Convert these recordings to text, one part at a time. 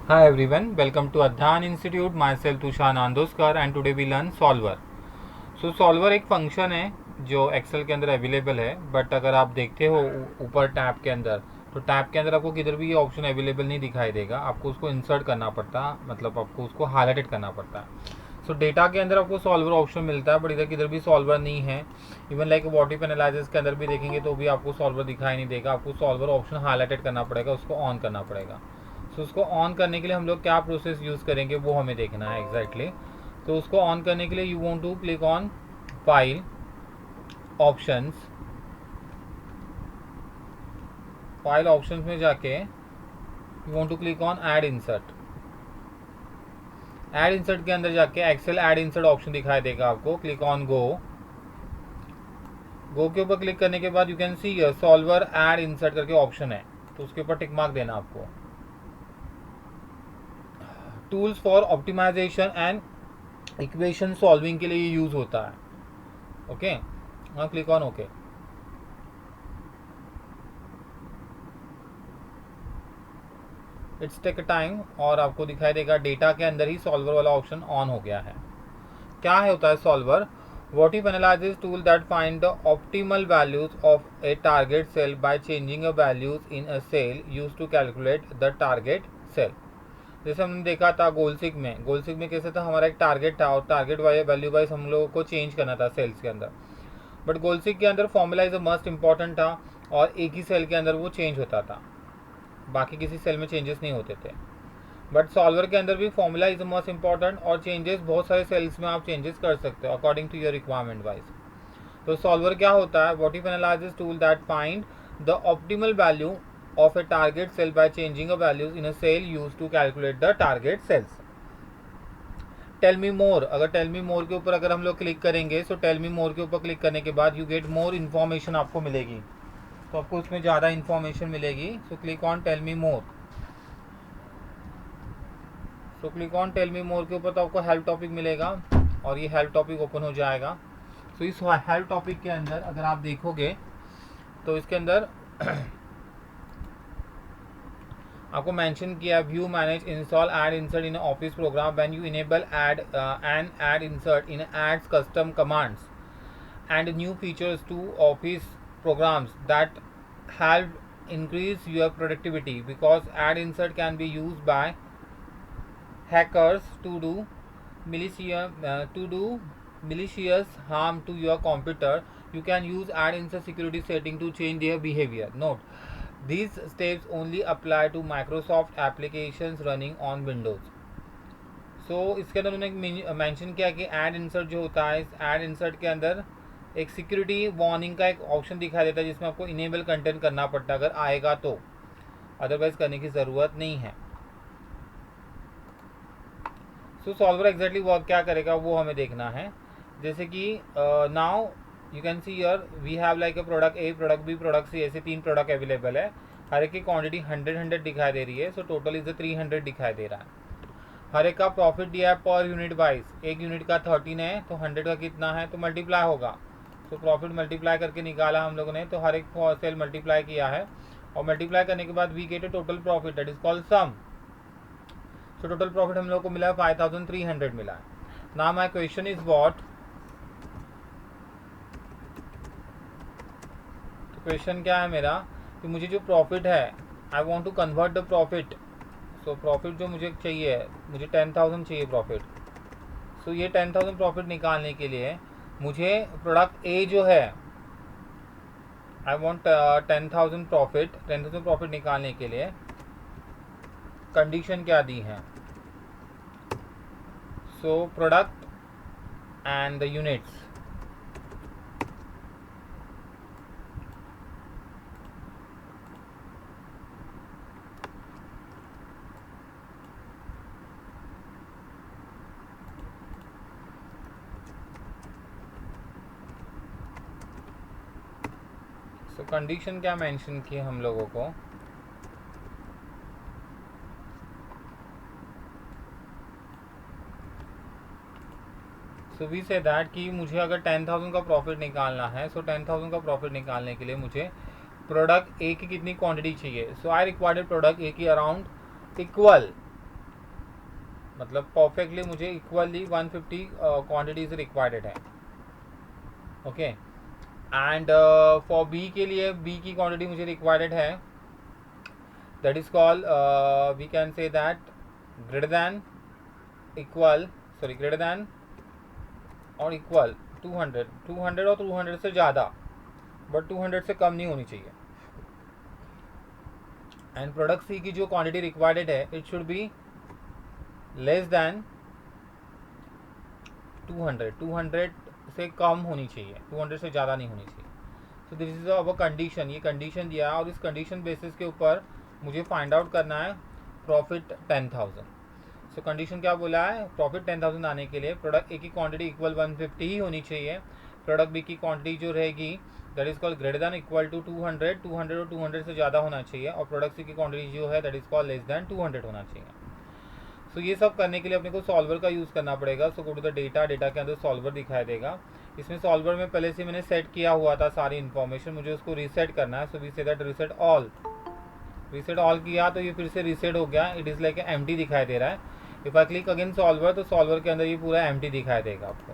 Hi everyone, welcome to Adhan Institute. Myself Tushar Nandoskar and today we learn solver. So solver एक function है जो Excel के अंदर available है, but अगर आप देखते हो ऊपर टैब के अंदर, तो टैब के अंदर आपको किधर भी ये ऑप्शन अवेलेबल नहीं दिखाई देगा। आपको उसको इंसर्ट करना पड़ता, मतलब आपको उसको हाईलाइटेड करना पड़ता है। सो डेटा के अंदर आपको सॉल्वर ऑप्शन मिलता है, बट इधर किधर भी सॉल्वर नहीं है। Even like what if analysis के अंदर भी देखेंगे तो भी आपको सॉल्वर दिखाई नहीं देगा। आपको सॉल्वर ऑप्शन हाईलाइटेड करना पड़ेगा, उसको ऑन करना पड़ेगा। सो उसको ऑन करने के लिए हम लोग क्या प्रोसेस यूज़ करेंगे वो हमें देखना है एग्जैक्टली। तो उसको ऑन करने के लिए you want to click on file, options, file options में जाके you want to click on add insert. Add insert के अंदर जाके एक्सेल ऐड इंसर्ट ऑप्शन दिखाई देगा आपको। Click on go. गो के ऊपर क्लिक करने के बाद you can see solver add insert करके ऑप्शन है, तो उसके ऊपर टिक मार्क देना आपको। Tools for optimization and equation solving के लिए ये यूज होता है। Okay, now click on okay. It's take time और आपको दिखाई देगा डेटा के अंदर ही सॉल्वर वाला ऑप्शन ऑन हो गया है। क्या है होता है solver? What if analysis tool that find the optimal values of a target cell by changing a values in a cell used to calculate the target cell। जैसे हमने देखा था गोलसिक में, गोलसिक में कैसे था, हमारा एक टारगेट था और टारगेट वाइज वैल्यू वाइज हम लोगों को चेंज करना था सेल्स के अंदर। बट गोलसिक के अंदर फॉर्मूला इज मस्ट इंपॉर्टेंट था और एक ही सेल के अंदर वो चेंज होता था, बाकी किसी सेल में चेंजेस नहीं होते थे। बट सॉल्वर के अंदर भी फॉर्मूला इज मोस्ट इंपॉर्टेंट और चेंजेस बहुत सारे सेल्स में आप चेंजेस कर सकते हो according to your requirement wise. तो सॉल्वर क्या होता है? What if analysis tool that find the optimal value of a target cell by changing a values in a cell used to calculate the target cells. Tell me more, अगर tell me more के ऊपर अगर हम लोग click करेंगे, so tell me more के ऊपर click करने के बाद यू गेट मोर इन्फॉर्मेशन आपको मिलेगी, तो आपको उसमें ज़्यादा इन्फॉर्मेशन मिलेगी। So click on tell me more. So click on tell me more के ऊपर तो आपको हेल्प टॉपिक मिलेगा और ये हेल्प टॉपिक ओपन हो जाएगा। सो इस हेल्प टॉपिक के अंदर अगर आप देखोगे तो इसके अंदर आपको मेंशन किया view manage install add insert in office program when you enable add and add insert in ads custom commands and new features to office programs that help increase your productivity, because add insert can be used by hackers to do malicious harm to your computer. You can use add insert security setting to change their behavior. Note, these steps only apply to Microsoft applications running on Windows। इसके अंदर उन्होंने mention किया कि add insert जो होता है, इस add insert के अंदर एक सिक्योरिटी वार्निंग का एक ऑप्शन दिखाई देता है जिसमें आपको इनेबल कंटेंट करना पड़ता है अगर आएगा तो, अदरवाइज करने की ज़रूरत नहीं है। सॉल्वर एग्जैक्टली वर्क क्या करेगा वो हमें देखना है। जैसे कि now you can see here we have like a product A, product B, product C, ऐसे 3 प्रोडक्ट अवेलेबल है। हर एक की क्वांटिटी 100 दिखाई दे रही है। सो टोटल इज 300 दिखाई दे रहा है। हर एक का प्रॉफिट दिया है पर यूनिट वाइज, एक यूनिट का 13 है तो 100 का कितना है, तो मल्टीप्लाई होगा। तो प्रॉफिट मल्टीप्लाई करके निकाला हम लोगों ने, तो हर एक सेल मल्टीप्लाई किया है और मल्टीप्लाई करने के बाद we get a total profit that is called sum. So total profit हम लोग को मिला है 5300 मिला है। Now my question is what, तो क्वेश्चन क्या है मेरा कि मुझे जो प्रॉफिट है I want to convert the profit. So profit जो मुझे चाहिए, मुझे 10,000 चाहिए प्रॉफिट। सो ये 10,000 प्रॉफिट निकालने के लिए मुझे प्रोडक्ट ए जो है, आई वॉन्ट 10,000 प्रॉफिट, 10,000 प्रॉफिट निकालने के लिए कंडीशन क्या दी है? So product and the units. So condition क्या मेंशन की हम लोगों को? सो वी से दैट कि मुझे अगर 10,000 का प्रॉफिट निकालना है, सो 10,000 का प्रॉफिट निकालने के लिए मुझे प्रोडक्ट ए की कितनी क्वांटिटी चाहिए? सो आई रिक्वायर्ड प्रोडक्ट ए की अराउंड इक्वल मतलब परफेक्टली मुझे इक्वली 150 क्वांटिटीज रिक्वायर्ड है. ओके, एंड फॉर बी के लिए बी की क्वांटिटी मुझे रिक्वायर्ड है, that is called we can say that greater than equal greater than और इक्वल 200 और 200 से ज़्यादा, बट 200 से कम नहीं होनी चाहिए. एंड प्रोडक्ट सी की जो क्वांटिटी रिक्वायर्ड है it should be less than 200 से कम होनी चाहिए, 200 से ज़्यादा नहीं होनी चाहिए. So this is our condition, ये कंडीशन दिया और इस कंडीशन बेसिस के ऊपर मुझे फाइंड आउट करना है प्रॉफिट 10,000. सो कंडीशन क्या बोला है, प्रॉफिट 10,000 आने के लिए प्रोडक्ट ए की क्वांटिटी इक्वल 150 ही होनी चाहिए, प्रोडक्ट बी की क्वांटिटी जो रहेगी that is called greater than equal to 200 और 200 से ज़्यादा होना चाहिए, और प्रोडक्ट सी की क्वांटिटी जो है that is called less than 200 होना चाहिए. सो ये सब करने के लिए अपने को सॉल्वर का यूज़ करना पड़ेगा. So go to the data, data के अंदर सॉल्वर दिखाई देगा. इसमें सॉल्वर में पहले से मैंने सेट किया हुआ था सारी इन्फॉर्मेशन, मुझे उसको रीसेट करना है. So we say that reset all किया तो ये फिर से रीसेट हो गया, इट इज़ लाइक एम्प्टी दिखाई दे रहा है. If I click again solver तो सॉल्वर के अंदर ये पूरा एम्प्टी दिखाई देगा आपको.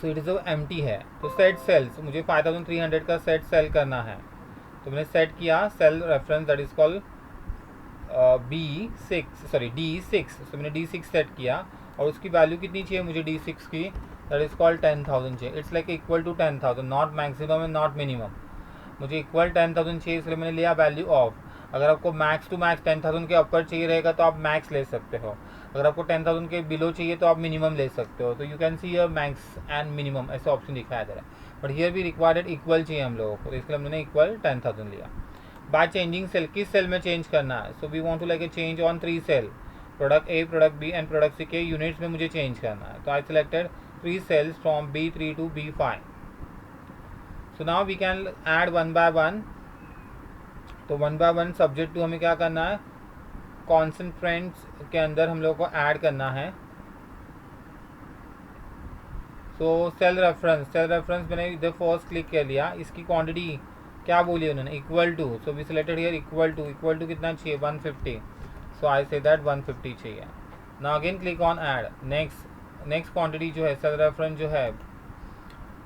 सो इट इज़ एम्प्टी है. तो सेट सेल्स, मुझे 5300 का सेट सेल करना है, तो मैंने सेट किया cell reference that is called D6. तो मैंने D6 सेट किया और उसकी वैल्यू कितनी चाहिए मुझे D6 की, दैट इज कॉल्ड 10,000 चाहिए. It's like equal to 10,000, not maximum and not minimum. मुझे इक्वल 10,000 चाहिए इसलिए मैंने लिया वैल्यू ऑफ. अगर आपको मैक्स टू मैक्स 10,000 के ऊपर चाहिए रहेगा तो आप मैक्स ले सकते हो, अगर आपको 10,000 के बिलो चाहिए तो आप मिनिमम ले सकते हो. तो you can see your max and minimum ऐसे ऑप्शन दिखाया जा रहा है, बट हियर भी रिक्वायर्ड इक्वल चाहिए हम लोगों को, तो इसलिए हमने इक्वल 10,000 लिया. बाय चेंजिंग सेल, किस सेल में चेंज करना है, so we want to like a change on 3 cell, product A, product B and product C के यूनिट्स में मुझे चेंज करना है. तो I selected 3 cells from B3 to B5. So now we can add one by one. तो one by one subject to हमें क्या करना है, कॉन्सेंट्रेंट्स के अंदर हम लोग को ऐड करना है. सो सेल रेफरेंस मैंने इधर फर्स्ट क्लिक कर लिया, इसकी क्वांटिटी क्या बोली उन्होंने, equal to. So we selected here equal to कितना चाहिए 150. सो आई से दैट 150 चाहिए. Now again click on add. Next quantity जो है सेल रेफरेंस जो है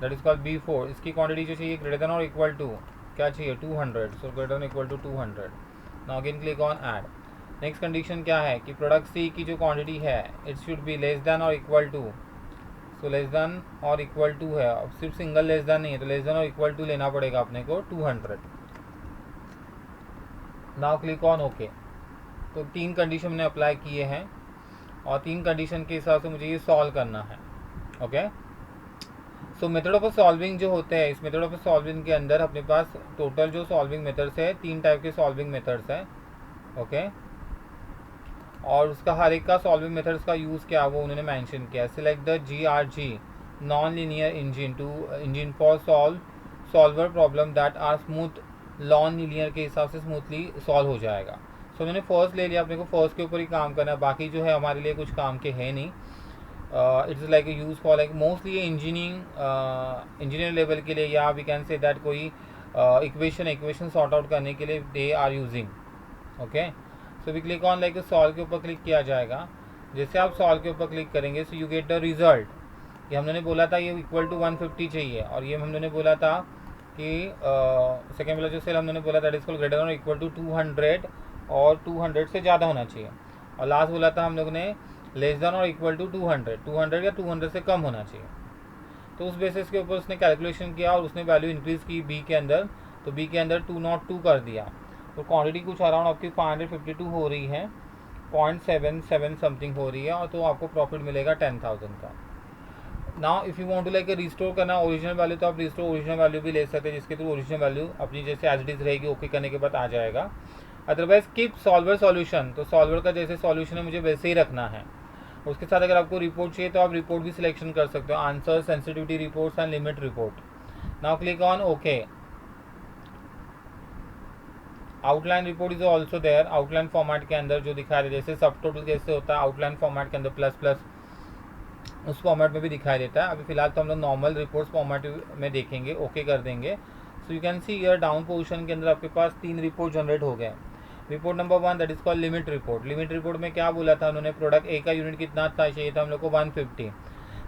दैट इज कॉल्ड B4, इसकी क्वांटिटी जो चाहिए ग्रेटर देन और इक्वल टू क्या चाहिए 200. So greater than equal to 200. Now again click on add. Next condition क्या है कि प्रोडक्ट सी की जो क्वांटिटी है it should be less than और equal to. So less than और इक्वल टू है, अब सिर्फ सिंगल लेस देन नहीं है तो लेस देन और इक्वल टू लेना पड़ेगा अपने को 200. Now click on okay. तो 3 कंडीशन मैंने अप्लाई किए हैं और 3 कंडीशन के हिसाब से मुझे ये सॉल्व करना है. Okay, so method of solving जो होते हैं, इस मेथड ऑफ सॉल्विंग के अंदर अपने पास टोटल जो सॉल्विंग मेथड्स है 3 टाइप के सॉल्विंग मेथड्स हैं. ओके, और उसका हर एक का सॉल्विंग मेथड्स का यूज़ क्या वो उन्होंने मेंशन किया. Select the GRG non linear engine for solver problem that are smooth. Non linear के हिसाब से स्मूथली सॉल्व हो जाएगा. सो मैंने फर्स्ट ले लिया, अपने को फर्स्ट के ऊपर ही काम करना है, बाकी जो है हमारे लिए कुछ काम के है नहीं. It's like use for like mostly engineer level के लिए, या वी कैन से दैट कोई इक्वेशन सॉर्ट आउट करने के लिए they are using. Okay, so we click on like solve के ऊपर क्लिक किया जाएगा. जैसे आप सॉल्व के ऊपर क्लिक करेंगे so you get the result. ये हमने बोला था ये इक्वल टू 150 चाहिए, और ये हमने बोला था कि सेकेंड वाला जो सेल हमने बोला दैट इज कॉल्ड ग्रेटर और इक्वल टू 200 और 200 से ज़्यादा होना चाहिए, और लास्ट बोला था हम लोग ने लेस देन और इक्वल टू 200 या 200 से कम होना चाहिए. तो उस बेसिस के ऊपर उसने कैलकुलेशन किया और उसने वैल्यू इंक्रीज़ की बी के अंदर, तो बी के अंदर 202 कर दिया. तो क्वांटिटी कुछ अराउंड आपकी 552 हो रही है, 0.77 समथिंग हो रही है, और तो आपको प्रॉफिट मिलेगा 10,000 का. Now if you want to like restore करना ओरिजिनल वैल्यू तो आप रिस्टोर ओरिजिनल वैल्यू भी ले सकते हैं, जिसके थ्रू ओरिजिनल वैल्यू अपनी जैसे एज इट इज़ रहेगी ओके करने के बाद आ जाएगा. अदरवाइज कीप सॉल्वर सॉल्यूशन, तो सॉल्वर का जैसे सॉल्यूशन है मुझे वैसे ही रखना है. उसके साथ अगर आपको रिपोर्ट चाहिए तो आप रिपोर्ट भी सिलेक्शन कर सकते हो, answer, sensitivity reports and limit report. Now click on okay. Outline report is also there. Outline format के अंदर जो दिखा रहे जैसे सब टोटल कैसे होता है आउटलाइन फॉर्मेट के अंदर प्लस प्लस उस फॉर्मेट में भी दिखाई देता है. अभी फिलहाल तो हम लोग नॉर्मल रिपोर्ट्स फॉर्मेट में देखेंगे, ओके कर देंगे. So you can C year down position के अंदर आपके पास 3 रिपोर्ट जनरेट हो गए। Report number 1 that is called limit report. Limit report में क्या बोला था उन्होंने, प्रोडक्ट ए का यूनिट कितना था चाहिए था हम लोग को 150।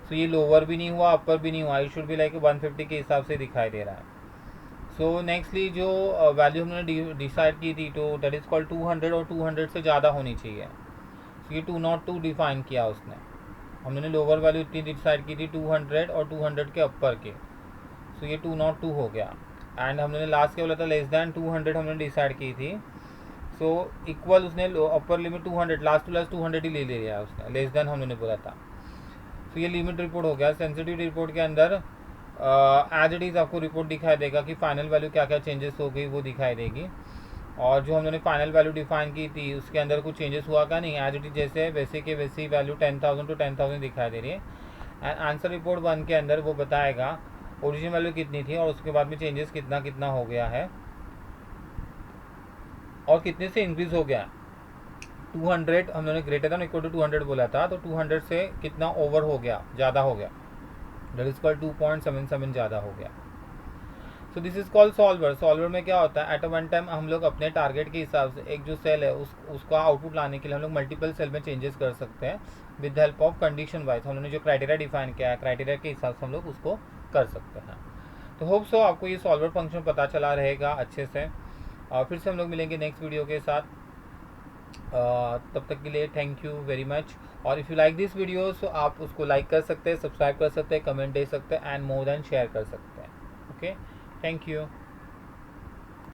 सो ये लोअर भी नहीं हुआ अपर भी नहीं हुआ, इट शुड बी लाइक 150 के हिसाब से दिखाई दे रहा है। सो नेक्स्टली जो वैल्यू हमने डिसाइड की थी तो दैट इज कॉल्ड 200 और 200 से ज़्यादा होनी चाहिए। सो ये 202 डिफाइन किया उसने, हमने लोअर वैल्यू इतनी डिसाइड की थी 200 और 200 के अपर के। सो ये 202 हो गया। एंड हमने लास्ट क्या बोला था, लेस दैन 200 हमने डिसाइड की थी। सो इक्वल उसने upper limit 200, last to last 200 ही ले लिया उसने, लेस देन हमने बोला था। तो ये लिमिट रिपोर्ट हो गया। सेंसिटिव रिपोर्ट के अंदर एज इट इज़ आपको रिपोर्ट दिखाई देगा कि फाइनल वैल्यू क्या क्या चेंजेस हो गई वो दिखाई देगी। और जो हमने फाइनल वैल्यू डिफाइन की थी उसके अंदर कुछ चेंजेस हुआ का नहीं, एज इट इज जैसे वैसे के वैसी वैल्यू 10,000 to 10,000 दिखाई दे रही है। एंड आंसर रिपोर्ट 1 के अंदर वो बताएगा ओरिजिनल वैल्यू कितनी थी और उसके बाद में चेंजेस कितना कितना हो गया है और कितने से इंक्रीज हो गया। 200 हमने ग्रेटर देन इक्वल टू 200 बोला था, तो 200 से कितना ओवर हो गया, ज़्यादा हो गया, दैट इज कॉल्ड 2.77 ज़्यादा हो गया। So this is called solver. Solver में क्या होता है, एट अ वन टाइम हम लोग अपने टारगेट के हिसाब से एक जो सेल है उसका आउटपुट लाने के लिए हम लोग मल्टीपल सेल में चेंजेस कर सकते हैं with help of condition wise. हमने जो क्राइटेरिया डिफाइन किया है क्राइटेरिया के हिसाब से हम लोग उसको कर सकते हैं। तो होप सो आपको ये सॉल्वर फंक्शन पता चला रहेगा अच्छे से। फिर से हम लोग मिलेंगे नेक्स्ट वीडियो के साथ। तब तक के लिए थैंक यू वेरी मच। और if you like this video तो आप उसको लाइक कर सकते हैं, सब्सक्राइब कर सकते हैं, कमेंट दे सकते हैं एंड मोर देन शेयर कर सकते हैं। Okay, thank you.